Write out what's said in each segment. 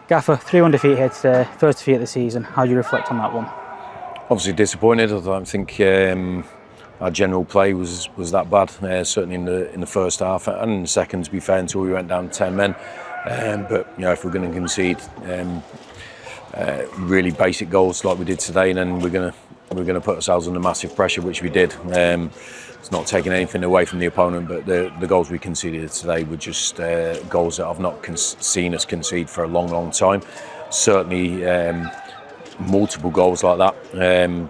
Gaffer, 3-1 defeat here today, first defeat of the season. How do you reflect on that one? Obviously disappointed. I don't think our general play was that bad. Certainly in the first half and in the second, to be fair, until we went down to 10 men. But if we're going to concede really basic goals like we did today, then we're going to put ourselves under massive pressure, which we did. It's not taking anything away from the opponent, but the goals we conceded today were just goals that I've not seen us concede for a long time. Certainly multiple goals like that.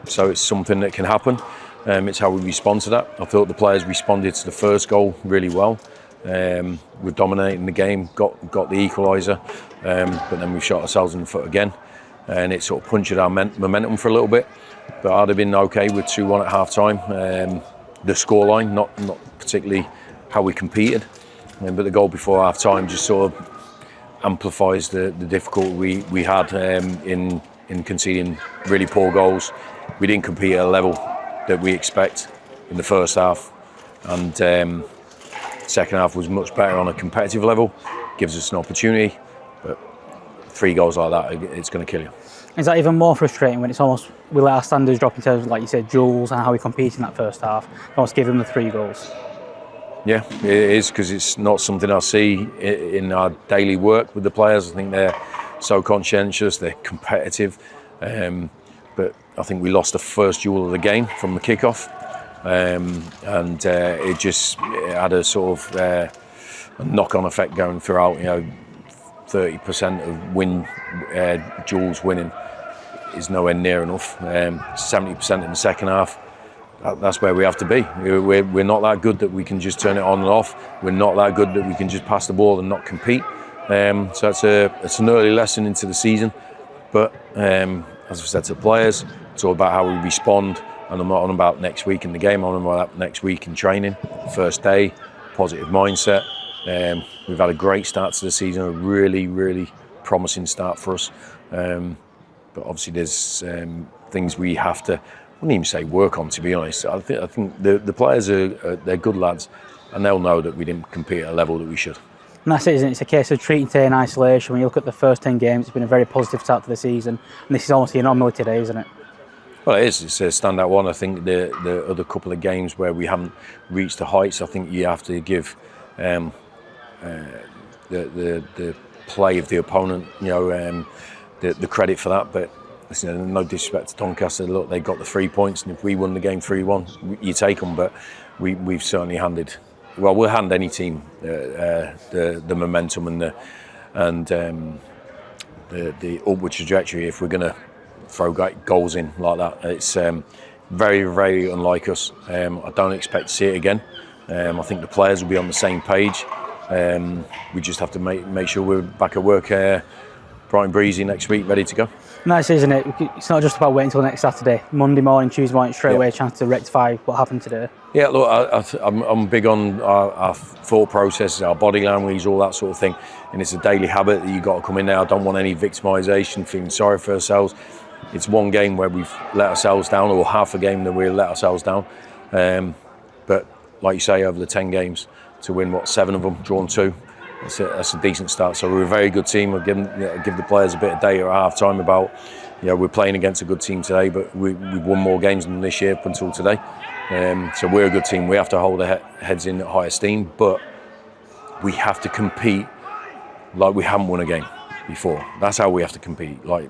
So it's something that can happen. It's how we respond to that. I thought the players responded to the first goal really well. We're dominating the game, got the equaliser, but then we shot ourselves in the foot again, and it sort of punctured our momentum for a little bit. But I'd have been okay with 2-1 at half time. The scoreline, not particularly how we competed, but the goal before half time just sort of amplifies the difficulty we had in conceding really poor goals. We didn't compete at a level that we expect in the first half, and second half was much better on a competitive level. Gives us an opportunity, but 3 goals like that, it's going to kill you. Is that even more frustrating when it's almost, we let our standards drop in terms of, like you said, duels and how we compete in that first half, almost give them the 3 goals? Yeah, it is, because it's not something I see in our daily work with the players. I think they're so conscientious, they're competitive, but I think we lost the first duel of the game from the kickoff, and it had a sort of a knock-on effect going throughout. 30% of duels winning is nowhere near enough. 70% in the second half. That's where we have to be. We're not that good that we can just turn it on and off. We're not that good that we can just pass the ball and not compete. So it's an early lesson into the season. But as I've said to the players, it's all about how we respond. And I'm not on about next week in the game. I'm on about next week in training. First day, positive mindset. We've had a great start to the season, a really promising start for us. But obviously there's things we have to, I wouldn't even say work on, to be honest. I think the players they're good lads, and they'll know that we didn't compete at a level that we should. And that's it, isn't it? It's a case of treating today in isolation. When you look at the first 10 games, it's been a very positive start to the season, and this is almost the anomaly today, isn't it? Well, it is. It's a standout one. I think the other couple of games where we haven't reached the heights, I think you have to give the play of the opponent, the credit for that. But no disrespect to Doncaster, look, they got the 3 points, and if we won the game 3-1, you take them. But we've certainly we'll hand any team the momentum and the upward trajectory if we're going to throw goals in like that. It's very unlike us. I don't expect to see it again. I think the players will be on the same page. We just have to make sure we're back at work bright and breezy next week, ready to go. Nice, isn't it? It's not just about waiting until next Saturday. Monday morning, Tuesday morning, straight away a chance to rectify what happened today. Yeah, look, I'm big on our thought processes, our body language, all that sort of thing. And it's a daily habit that you've got to come in there. I don't want any victimisation, feeling sorry for ourselves. It's one game where we've let ourselves down, or half a game that we've let ourselves down. But like you say, over the 10 games, to win 7 of them, drawn 2, that's a decent start. So we're a very good team. I'll give the players a bit of data at half time about, we're playing against a good team today, but we've won more games than this year up until today. So we're a good team. We have to hold our heads in high esteem, but we have to compete like we haven't won a game before. That's how we have to compete. We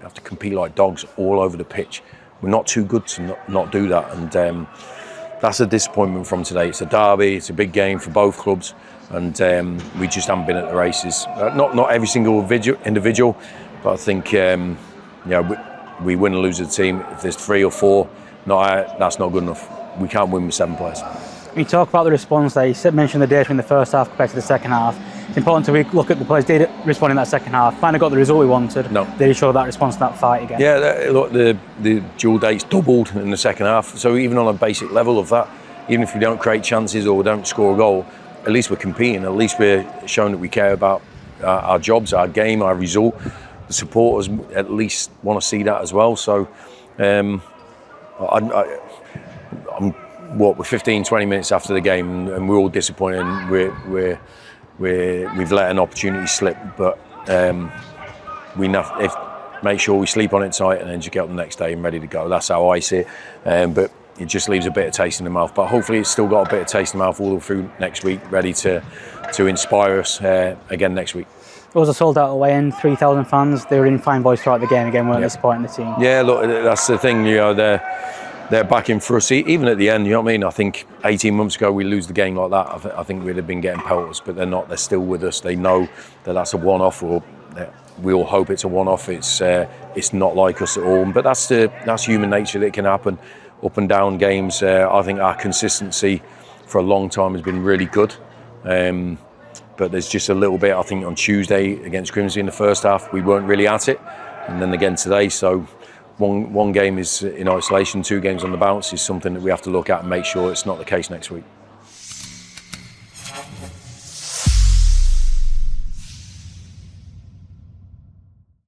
have to compete like dogs all over the pitch. We're not too good to not do that, and that's a disappointment from today. It's a derby, it's a big game for both clubs, and we just haven't been at the races. Not every single individual, but I think we win and lose as a team. If there's 3 or 4, that's not good enough. We can't win with 7 players. When you talk about the response there, you mentioned the data in the first half compared to the second half. It's important to look at the players did respond in that second half. Might have got the result we wanted. No. Did he show that response to that fight again? Yeah, look, the dual dates doubled in the second half. So even on a basic level of that, even if we don't create chances or we don't score a goal, at least we're competing. At least we're showing that we care about our jobs, our game, our result. The supporters at least want to see that as well. So we're 15, 20 minutes after the game, and we're all disappointed. And we've let an opportunity slip, but make sure we sleep on it tight and then just get up the next day and ready to go. That's how I see it. But it just leaves a bit of taste in the mouth. But hopefully it's still got a bit of taste in the mouth all through next week, ready to inspire us again next week. It was a sold-out away end, 3,000 fans. They were in fine voice throughout the game again, weren't they, supporting the team? Yeah, look, that's the thing. They're backing for us. Even at the end, you know what I mean? I think 18 months ago we lose the game like that. I think we'd have been getting pelters, but they're not. They're still with us. They know that that's a one-off, or we all hope it's a one-off. It's not like us at all. But that's human nature. That can happen. Up and down games. I think our consistency for a long time has been really good. But there's just a little bit. I think on Tuesday against Grimsby in the first half we weren't really at it, and then again today. So one game is in isolation, 2 games on the bounce is something that we have to look at and make sure it's not the case next week.